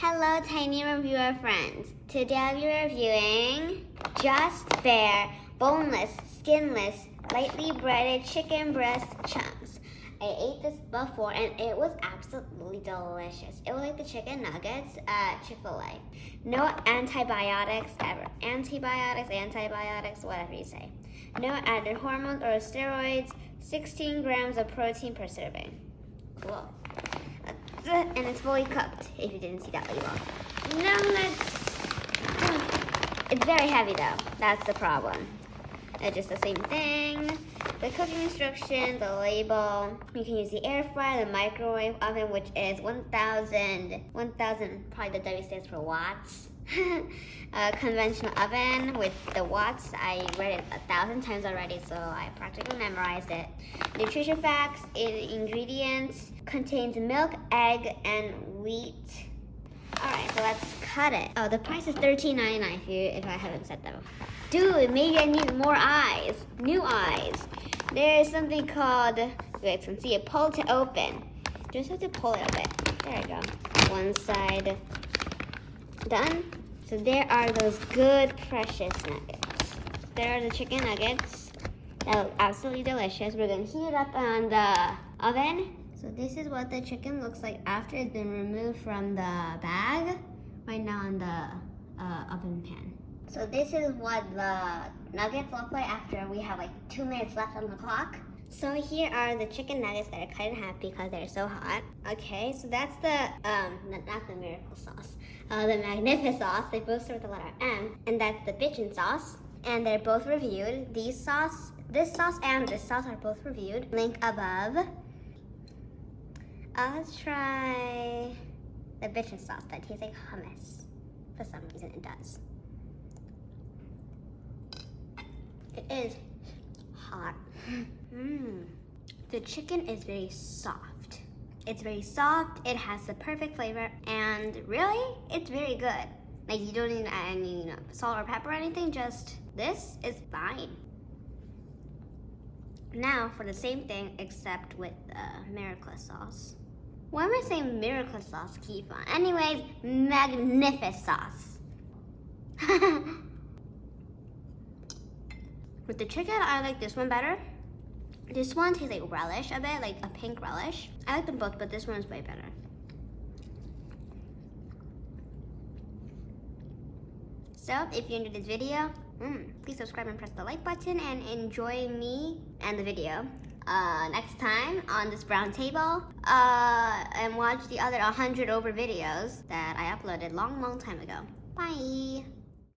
Hello, tiny reviewer friends. Today I'll be reviewing Just Bare, boneless, skinless, lightly breaded chicken breast chunks. I ate this before and it was absolutely delicious. It was like the chicken nuggets at Chick-fil-A. No antibiotics ever. Antibiotics, whatever you say. No added hormones or steroids. 16 grams of protein per serving. Cool. And it's fully cooked, if you didn't see that label. Now it's very heavy though, that's the problem. It's just the same thing. The cooking instructions, the label. You can use the air fryer, the microwave oven, which is 1,000, probably the W stands for watts. Conventional oven with the watts, I read it 1,000 times already, so I practically memorized it. Nutrition facts, ingredients, contains milk, egg, and wheat. Alright, so let's cut it. Oh, the price is $13.99 if I haven't said that before. Dude, maybe I need more eyes. New eyes. There's something called, you guys can see it, pull to open. Just have to pull it a bit. There we go. One side done. So there are those good, precious nuggets. There are the chicken nuggets. That look absolutely delicious. We're gonna heat it up on the oven. So this is what the chicken looks like after it's been removed from the bag. Right now on the oven pan. So this is what the nuggets look like after we have like 2 minutes left on the clock. So here are the chicken nuggets that are cut in half because they're so hot. Okay, so that's the, not the miracle sauce, the magnificent sauce. They both start with the letter M, and that's the bitchin' sauce. And they're both reviewed. This sauce and this sauce are both reviewed. Link above. Let's try the bitchin' sauce that tastes like hummus. For some reason it does. It is hot. The chicken is very soft. It's very soft, it has the perfect flavor, and really, it's very good. Like you don't need any salt or pepper or anything, just this is fine. Now for the same thing, except with miracle sauce. Why am I saying miracle sauce, Kifa? Anyways, magnificent sauce. With the chicken, I like this one better. This one tastes like relish a bit, like a pink relish. I like them both, but this one is way better. So, if you enjoyed this video, please subscribe and press the like button and enjoy me and the video next time on this brown table. And watch the other 100 over videos that I uploaded long time ago. Bye!